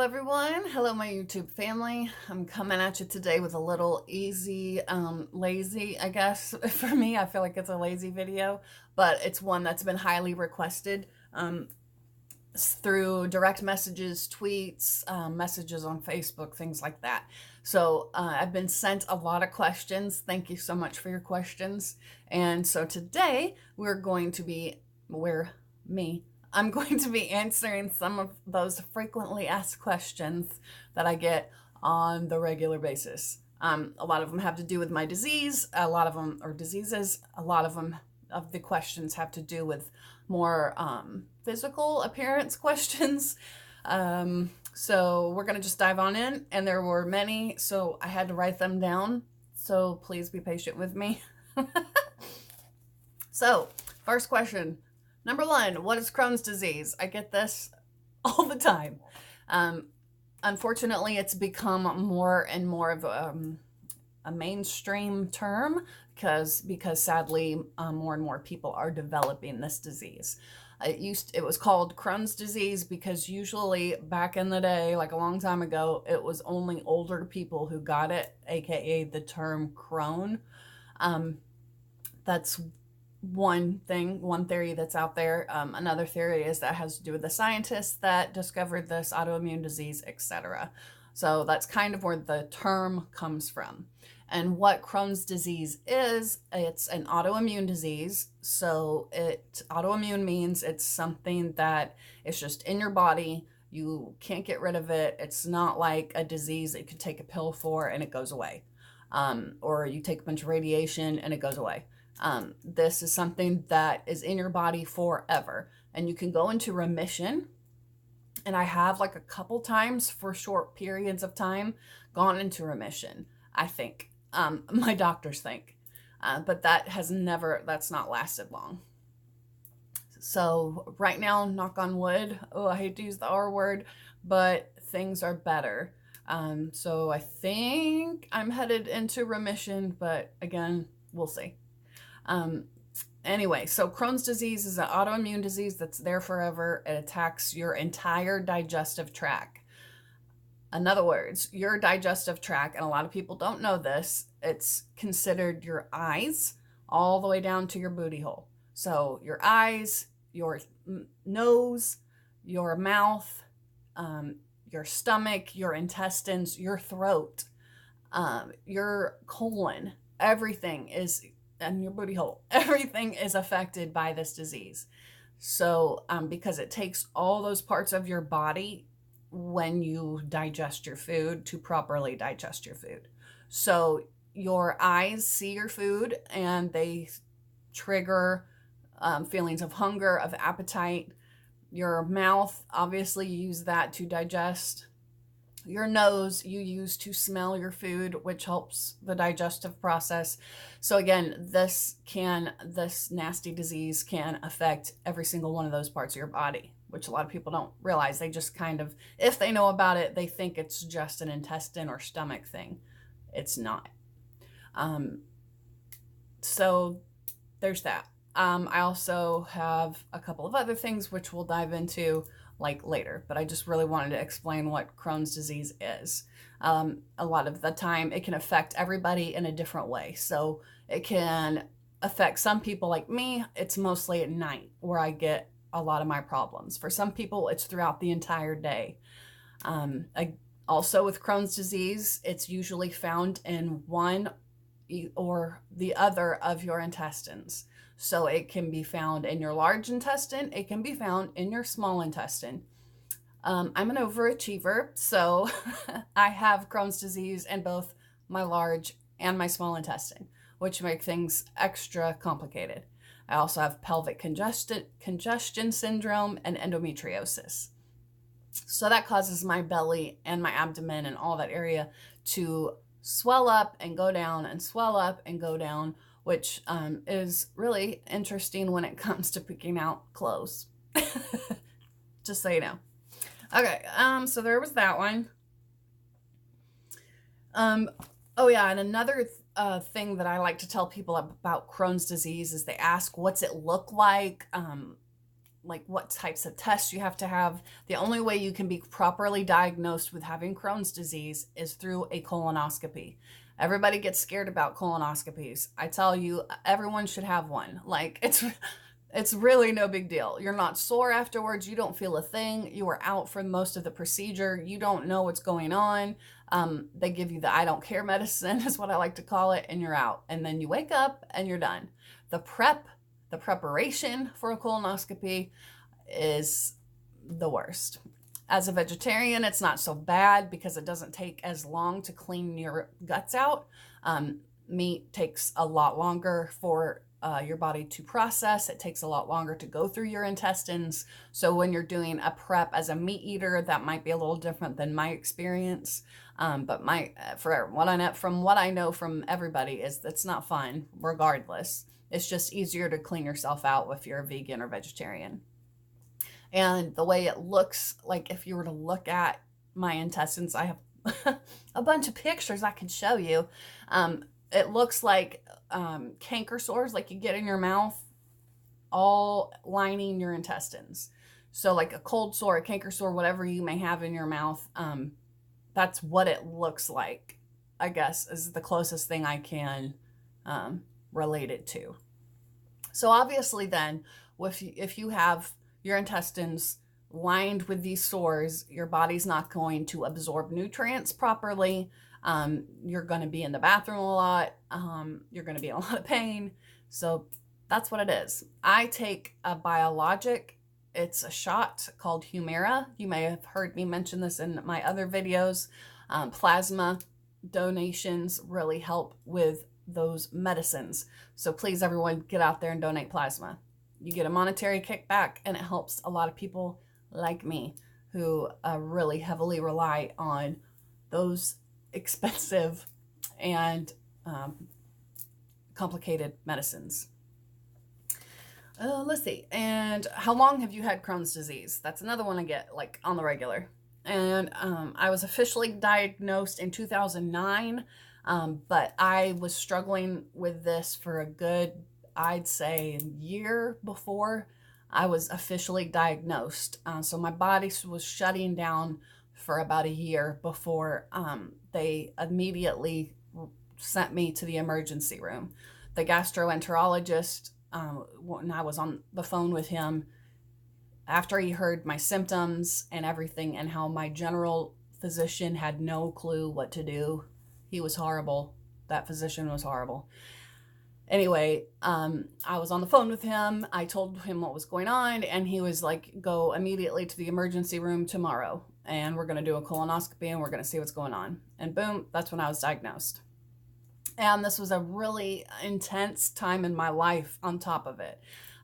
everyone. Hello, my YouTube family. I'm coming at you today with a little easy, lazy, I guess. For me, I feel like it's a lazy video, but it's one that's been highly requested through direct messages, tweets, messages on Facebook, things like that. So I've been sent a lot of questions. Thank you so much for your questions. And so today we're going to be, I'm going to be answering some of those frequently asked questions that I get on the regular basis. A lot of them have to do with my disease, a lot of them are diseases, a lot of them of the questions have to do with more physical appearance questions. So we're going to just dive on in, and there were many, so I had to write them down. So please be patient with me. So, first question. Number one, what is Crohn's disease? I get this all the time. Unfortunately, it's become more and more of a mainstream term because sadly, more and more people are developing this disease. It was called Crohn's disease because usually back in the day, like a long time ago, it was only older people who got it, aka the term Crohn. That's one theory that's out there. Another theory is that has to do with the scientists that discovered this autoimmune disease, etc. So that's kind of where the term comes from. And what Crohn's disease is, it's an autoimmune disease. So autoimmune means it's something that is just in your body. You can't get rid of it. It's not like a disease that you can take a pill for and it goes away. Or you take a bunch of radiation and it goes away. This is something that is in your body forever, and you can go into remission. And I have like a couple times for short periods of time gone into remission, I think. My doctors think. But that's not lasted long. So right now, knock on wood, I hate to use the R word, but things are better. So I think I'm headed into remission, but again, we'll see. Anyway, so Crohn's disease is an autoimmune disease that's there forever. It attacks your entire digestive tract. In other words, your digestive tract, and a lot of people don't know this, it's considered your eyes all the way down to your booty hole. So your eyes, your nose, your mouth, your stomach, your intestines, your throat, your colon, everything is, and your booty hole, everything is affected by this disease. So because it takes all those parts of your body when you digest your food to properly digest your food. So your eyes see your food and they trigger feelings of hunger, of appetite. Your mouth, obviously, you use that to digest. Your nose you use to smell your food, which helps the digestive process. So again, this nasty disease can affect every single one of those parts of your body, which a lot of people don't realize. They just kind of, if they know about it, they think it's just an intestine or stomach thing. It's not. So there's that. I also have a couple of other things which we'll dive into like later, but I just really wanted to explain what Crohn's disease is. A lot of the time it can affect everybody in a different way. So it can affect some people like me. It's mostly at night where I get a lot of my problems. For some people, it's throughout the entire day. Also with Crohn's disease, it's usually found in one or the other of your intestines. So it can be found in your large intestine. It can be found in your small intestine. I'm an overachiever, so I have Crohn's disease in both my large and my small intestine, which make things extra complicated. I also have pelvic congestion syndrome and endometriosis. So that causes my belly and my abdomen and all that area to swell up and go down and swell up and go down, which is really interesting when it comes to picking out clothes. Just so you know. Okay, so there was that one. Oh yeah, and another thing that I like to tell people about Crohn's disease is they ask, what's it look like? like what types of tests you have to have. The only way you can be properly diagnosed with having Crohn's disease is through a colonoscopy. Everybody gets scared about colonoscopies. I tell you, everyone should have one. Like, it's really no big deal. You're not sore afterwards. You don't feel a thing. You are out for most of the procedure. You don't know what's going on. They give you the I don't care medicine, is what I like to call it, and you're out. And then you wake up and you're done. The preparation for a colonoscopy is the worst. As a vegetarian, it's not so bad because it doesn't take as long to clean your guts out. Meat takes a lot longer for your body to process. It takes a lot longer to go through your intestines. So when you're doing a prep as a meat eater, that might be a little different than my experience. But from what I know from everybody is that's not fun regardless. It's just easier to clean yourself out if you're a vegan or vegetarian. And the way it looks, like if you were to look at my intestines, I have a bunch of pictures I could show you. It looks like canker sores, like you get in your mouth, all lining your intestines. So like a cold sore, a canker sore, whatever you may have in your mouth, that's what it looks like, I guess, is the closest thing I can relate it to. So obviously then, if you have your intestines lined with these sores, your body's not going to absorb nutrients properly. You're going to be in the bathroom a lot. You're going to be in a lot of pain. So that's what it is. I take a biologic. It's a shot called Humira. You may have heard me mention this in my other videos. Plasma donations really help with those medicines. So please, everyone, get out there and donate plasma. You get a monetary kickback, and it helps a lot of people like me who really heavily rely on those expensive and complicated medicines. Let's see. And how long have you had Crohn's disease? That's another one I get like on the regular. And I was officially diagnosed in 2009, but I was struggling with this for a good, I'd say, a year before I was officially diagnosed. So my body was shutting down for about a year before they immediately sent me to the emergency room. The gastroenterologist, when I was on the phone with him, after he heard my symptoms and everything and how my general physician had no clue what to do, he was horrible. That physician was horrible. Anyway, I was on the phone with him. I told him what was going on, and he was like, go immediately to the emergency room tomorrow, and we're going to do a colonoscopy, and we're going to see what's going on. And boom, that's when I was diagnosed. And this was a really intense time in my life on top of it.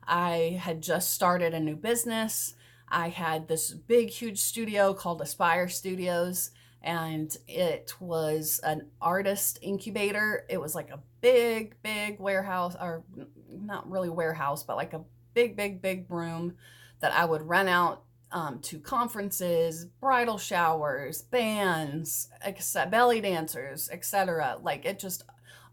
I had just started a new business. I had this big, huge studio called Aspire Studios, and it was an artist incubator. It was like a big, big warehouse, or not really warehouse, but like a big, big, big room that I would rent out to conferences, bridal showers, bands, belly dancers, etc. Like it just,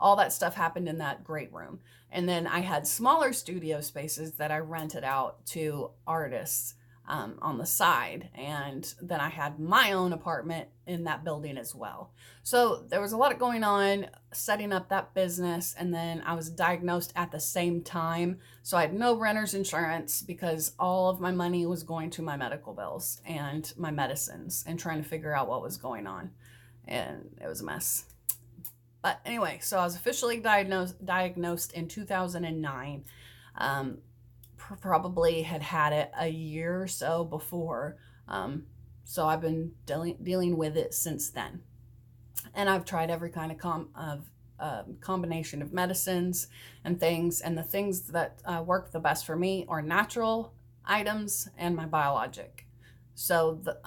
all that stuff happened in that great room. And then I had smaller studio spaces that I rented out to artists on the side. And then I had my own apartment in that building as well. So there was a lot going on setting up that business. And then I was diagnosed at the same time. So I had no renter's insurance because all of my money was going to my medical bills and my medicines and trying to figure out what was going on. And it was a mess. But anyway, so I was officially diagnosed in 2009. Probably had it a year or so before. So I've been dealing with it since then. And I've tried every kind of combination of medicines and things. And the things that work the best for me are natural items and my biologic. So the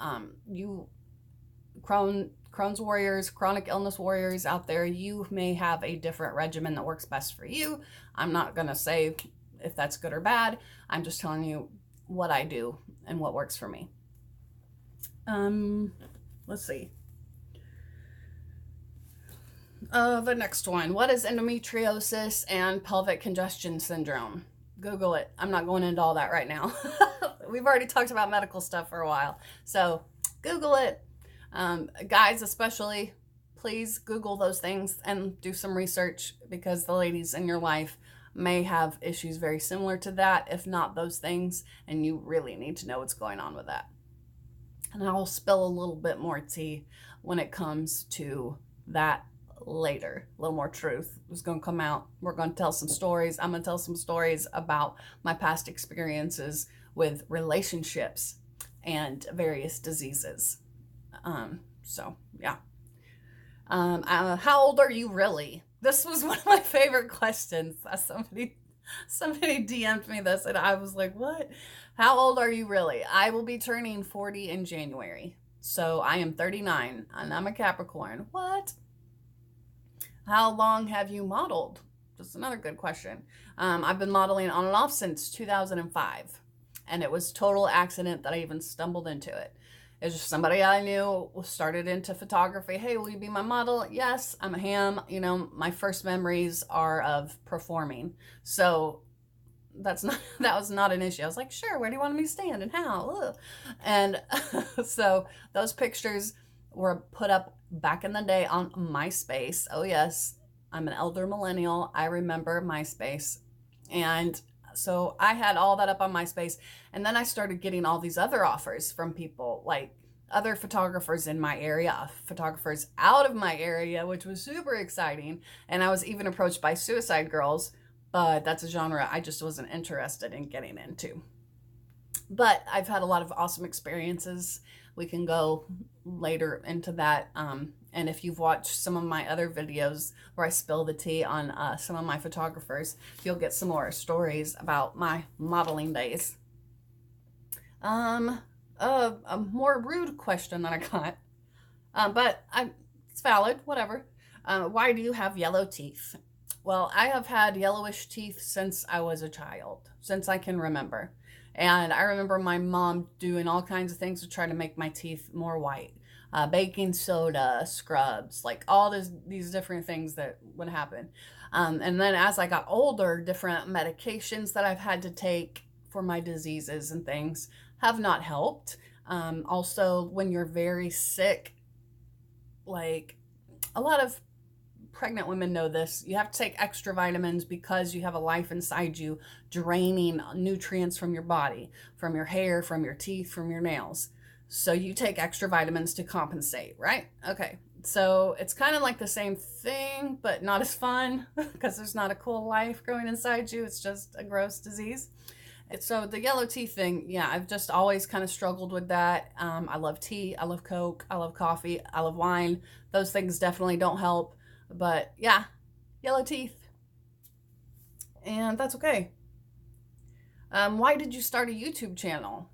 Crohn's warriors, chronic illness warriors out there, you may have a different regimen that works best for you. I'm not going to say if that's good or bad. I'm just telling you what I do and what works for me. Let's see. The next one. What is endometriosis and pelvic congestion syndrome? Google it. I'm not going into all that right now. we've already talked about medical stuff for a while. So Google it. Guys, especially, please Google those things and do some research, because the ladies in your life may have issues very similar to that, if not those things, and you really need to know what's going on with that. And I'll spill a little bit more tea when it comes to that later. A little more truth is going to come out. We're going to tell some stories. I'm going to tell some stories about my past experiences with relationships and various diseases. So yeah. How old are you really? This was one of my favorite questions. Somebody DM'd me this and I was like, what? How old are you really? I will be turning 40 in January. So I am 39 and I'm a Capricorn. What? How long have you modeled? Just another good question. I've been modeling on and off since 2005. And it was total accident that I even stumbled into it. It's just somebody I knew started into photography. Hey, will you be my model? Yes, I'm a ham. You know, my first memories are of performing. So that was not an issue. I was like, sure, where do you want me to stand and how? Ugh. And so those pictures were put up back in the day on MySpace. Oh yes, I'm an elder millennial. I remember MySpace. And so I had all that up on MySpace, and then I started getting all these other offers from people, like other photographers in my area, photographers out of my area, which was super exciting. And I was even approached by Suicide Girls, but that's a genre I just wasn't interested in getting into. But I've had a lot of awesome experiences. We can go later into that. And if you've watched some of my other videos where I spill the tea on some of my photographers, you'll get some more stories about my modeling days. A more rude question that I got, but it's valid, whatever. Why do you have yellow teeth? Well, I have had yellowish teeth since I was a child, since I can remember. And I remember my mom doing all kinds of things to try to make my teeth more white. Baking soda, scrubs, like all these different things that would happen. And then as I got older, different medications that I've had to take for my diseases and things have not helped. Also, when you're very sick, like a lot of pregnant women know this, you have to take extra vitamins because you have a life inside you draining nutrients from your body, from your hair, from your teeth, from your nails. So you take extra vitamins to compensate, right? Okay. So it's kind of like the same thing, but not as fun because there's not a cool life growing inside you. It's just a gross disease. So the yellow teeth thing, yeah, I've just always kind of struggled with that. I love tea. I love Coke. I love coffee. I love wine. Those things definitely don't help. But yeah, yellow teeth. And that's okay. Why did you start a YouTube channel?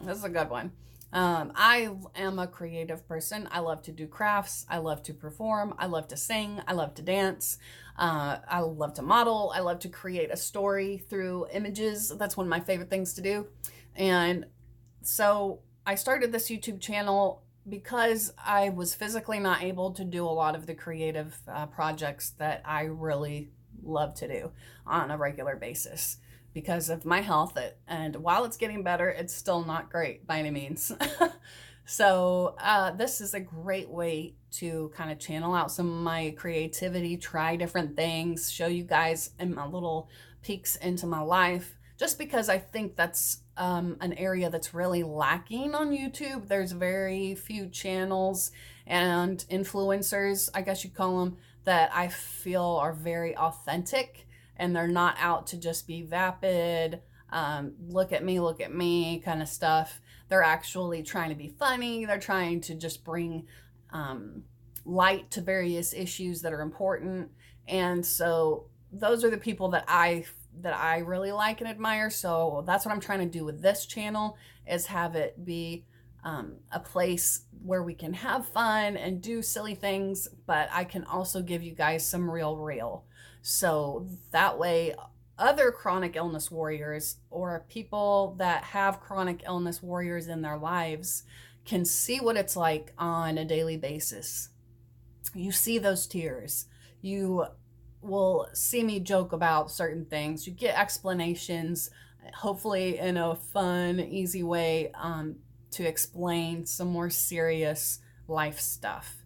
This is a good one. I am a creative person. I love to do crafts. I love to perform. I love to sing. I love to dance. I love to model. I love to create a story through images. That's one of my favorite things to do. And so I started this YouTube channel because I was physically not able to do a lot of the creative projects that I really love to do on a regular basis because of my health. And while it's getting better, it's still not great by any means. So this is a great way to kind of channel out some of my creativity, try different things, show you guys in my little peeks into my life, just because I think that's an area that's really lacking on YouTube. There's very few channels and influencers, I guess you'd call them, that I feel are very authentic, and they're not out to just be vapid, look at me kind of stuff. They're actually trying to be funny. They're trying to just bring light to various issues that are important. And so those are the people that I really like and admire. So that's what I'm trying to do with this channel, is have it be a place where we can have fun and do silly things, but I can also give you guys some real. So that way other chronic illness warriors or people that have chronic illness warriors in their lives can see what it's like on a daily basis. You see those tears. You will see me joke about certain things. You get explanations hopefully in a fun, easy way to explain some more serious life stuff.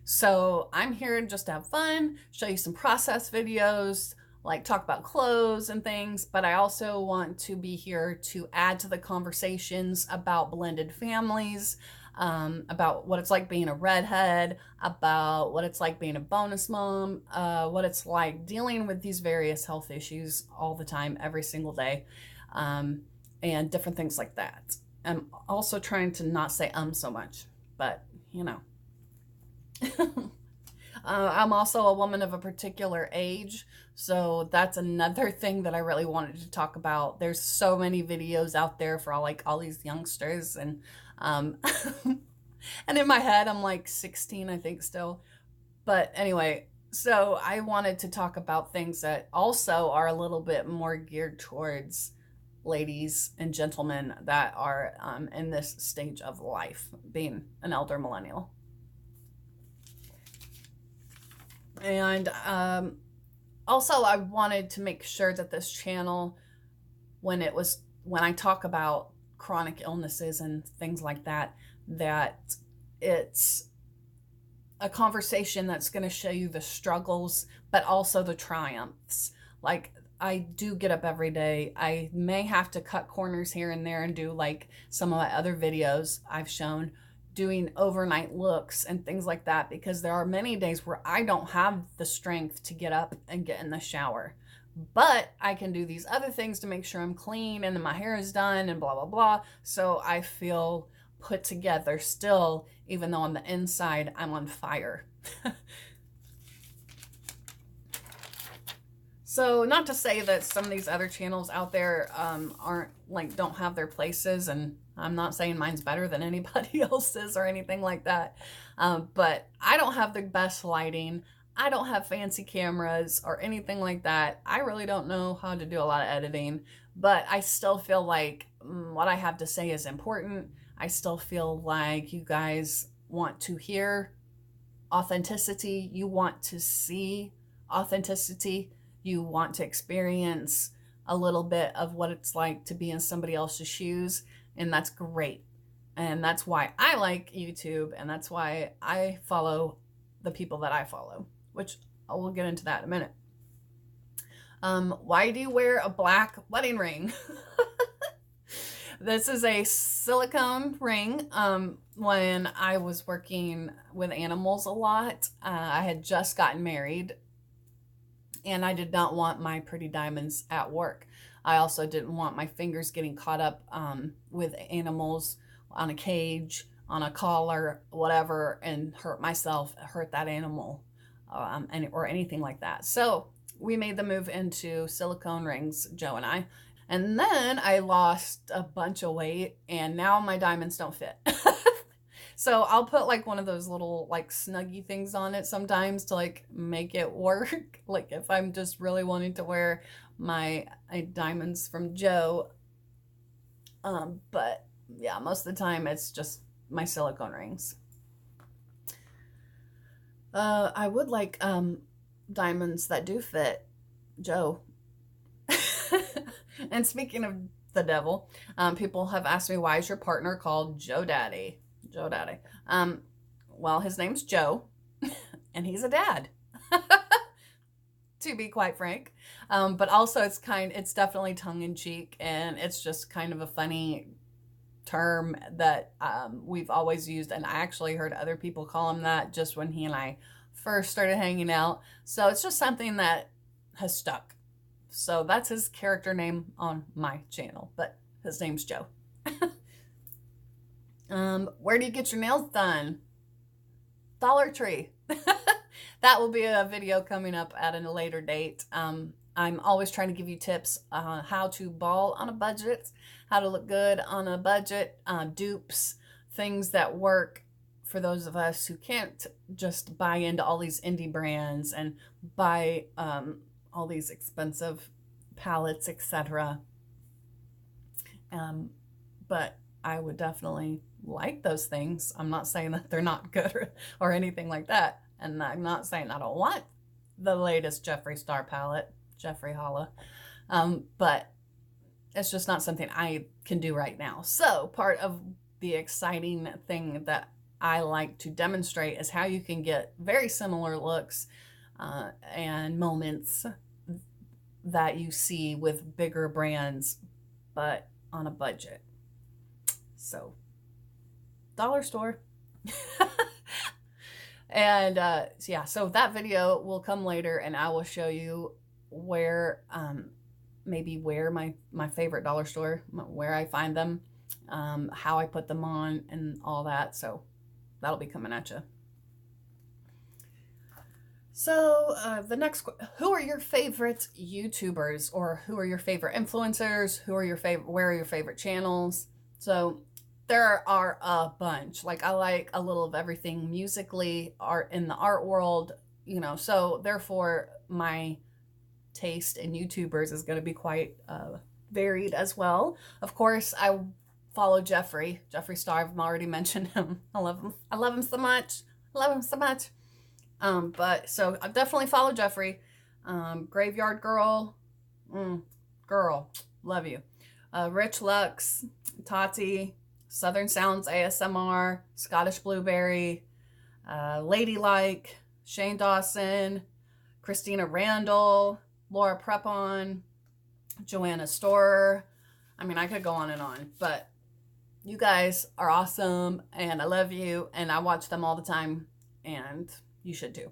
So I'm here just to have fun, show you some process videos, like talk about clothes and things, but I also want to be here to add to the conversations about blended families, about what it's like being a redhead, about what it's like being a bonus mom, what it's like dealing with these various health issues all the time, every single day, um, and different things like that. I'm also trying to not say so much, but you know. I'm also a woman of a particular age, so that's another thing that I really wanted to talk about. There's so many videos out there for all these youngsters, and um, and in my head I'm like 16, I think, still. But anyway, so I wanted to talk about things that also are a little bit more geared towards ladies and gentlemen that are in this stage of life, being an elder millennial. And also, I wanted to make sure that this channel, when I talk about chronic illnesses and things like that, that it's a conversation that's going to show you the struggles, but also the triumphs. Like, I do get up every day. I may have to cut corners here and there and do like some of my other videos I've shown, doing overnight looks and things like that, because there are many days where I don't have the strength to get up and get in the shower. But I can do these other things to make sure I'm clean and my hair is done and blah, blah, blah. So I feel put together still, even though on the inside I'm on fire. So not to say that some of these other channels out there aren't like, don't have their places, and I'm not saying mine's better than anybody else's or anything like that. But I don't have the best lighting. I don't have fancy cameras or anything like that. I really don't know how to do a lot of editing, but I still feel like what I have to say is important. I still feel like you guys want to hear authenticity. You want to see authenticity. You want to experience a little bit of what it's like to be in somebody else's shoes, and that's great. And that's why I like YouTube, and that's why I follow the people that I follow, which I will get into that in a minute. Why do you wear a black wedding ring? This is a silicone ring. When I was working with animals a lot, I had just gotten married, and I did not want my pretty diamonds at work. I also didn't want my fingers getting caught up with animals on a cage, on a collar, whatever, and hurt myself, hurt that animal, or anything like that. So we made the move into silicone rings, Joe and I. And then I lost a bunch of weight, and now my diamonds don't fit. So I'll put like one of those little like snuggy things on it sometimes to like make it work. Like if I'm just really wanting to wear my diamonds from Joe. But yeah, most of the time it's just my silicone rings. I would like diamonds that do fit Joe. And speaking of the devil, people have asked me, why is your partner called Joe Daddy? Joe Daddy. Well, his name's Joe, and he's a dad, to be quite frank. But also it's definitely tongue in cheek, and it's just kind of a funny term that we've always used. And I actually heard other people call him that just when he and I first started hanging out. So it's just something that has stuck. So that's his character name on my channel, but his name's Joe. Where do you get your nails done? Dollar Tree. That will be a video coming up at a later date. I'm always trying to give you tips on how to ball on a budget, how to look good on a budget, dupes, things that work for those of us who can't just buy into all these indie brands and buy all these expensive palettes, etc. But I would definitely like those things. I'm not saying that they're not good or anything like that. And I'm not saying I don't want the latest Jeffree Star palette, Jeffree Holla. But it's just not something I can do right now. So part of the exciting thing that I like to demonstrate is how you can get very similar looks and moments that you see with bigger brands, but on a budget. So, dollar store. And yeah, so that video will come later, and I will show you where maybe where my favorite dollar store, where I find them, how I put them on, and all that. So that'll be coming at you. So the next, who are your favorite YouTubers, or who are your favorite influencers? Who are your favorite? Where are your favorite channels? So there are a bunch. Like, I like a little of everything musically, art, in the art world, you know. So therefore, my taste in YouTubers is going to be quite varied as well. Of course, I follow Jeffree Star. I've already mentioned him. I love him. I love him so much. I love him so much. But so I definitely follow Jeffree. Graveyard Girl, girl, love you. Rich Lux, Tati, Southern Sounds ASMR, Scottish Blueberry, Ladylike, Shane Dawson, Christina Randall, Laura Prepon, Joanna Storer. I mean, I could go on and on, but you guys are awesome, and I love you, and I watch them all the time, and you should too.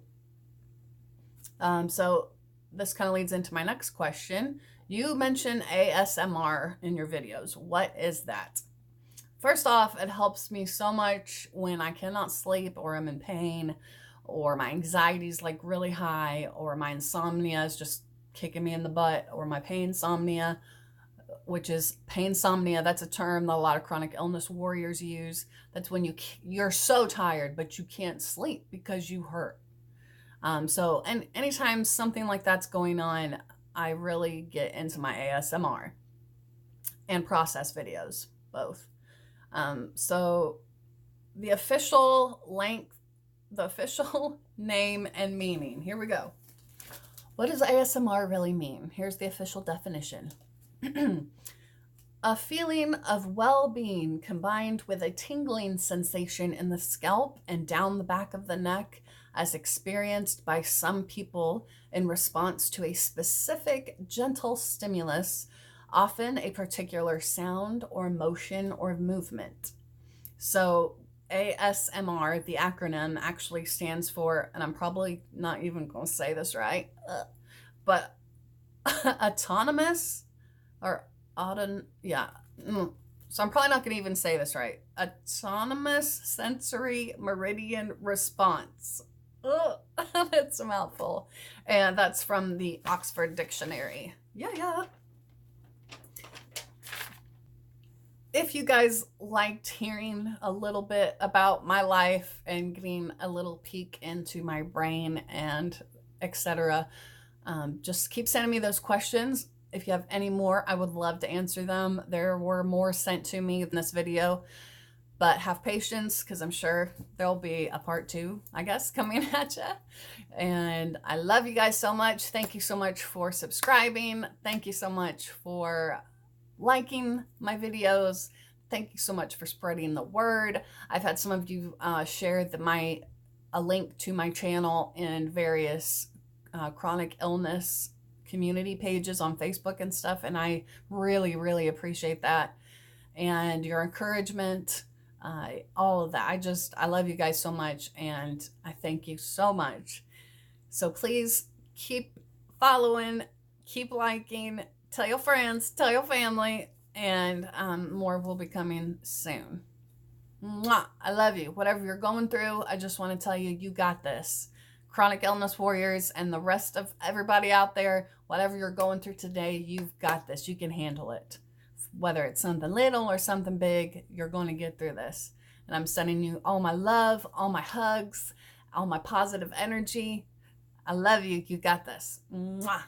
So this kind of leads into my next question. You mention ASMR in your videos. What is that? First off, it helps me so much when I cannot sleep, or I'm in pain, or my anxiety is like really high, or my insomnia is just kicking me in the butt, or my painsomnia, which is painsomnia. That's a term that a lot of chronic illness warriors use. That's when you're so tired, but you can't sleep because you hurt. So, and anytime something like that's going on, I really get into my ASMR and process videos, both. So the official length, the official name and meaning. Here we go. What does ASMR really mean? Here's the official definition. A feeling of well-being combined with a tingling sensation in the scalp and down the back of the neck, as experienced by some people in response to a specific gentle stimulus, often a particular sound or motion or movement. So ASMR, the acronym, actually stands for, and I'm probably not even going to say this right, but autonomous, or yeah. So I'm probably not going to even say this right. Autonomous sensory meridian response. That's a mouthful. And that's from the Oxford Dictionary. Yeah. If you guys liked hearing a little bit about my life and getting a little peek into my brain and etc., just keep sending me those questions. If you have any more, I would love to answer them. There were more sent to me in this video, but have patience, because I'm sure there'll be a part 2, I guess, coming at you. And I love you guys so much. Thank you so much for subscribing. Thank you so much for liking my videos. Thank you so much for spreading the word. I've had some of you share a link to my channel in various chronic illness community pages on Facebook and stuff, and I really, really appreciate that, and your encouragement, all of that. I love you guys so much, and I thank you so much. So please keep following, keep liking, tell your friends, tell your family, and more will be coming soon. Mwah! I love you. Whatever you're going through, I just want to tell you, you got this. Chronic illness warriors and the rest of everybody out there, whatever you're going through today, you've got this. You can handle it. Whether it's something little or something big, you're going to get through this. And I'm sending you all my love, all my hugs, all my positive energy. I love you. You got this. Mwah.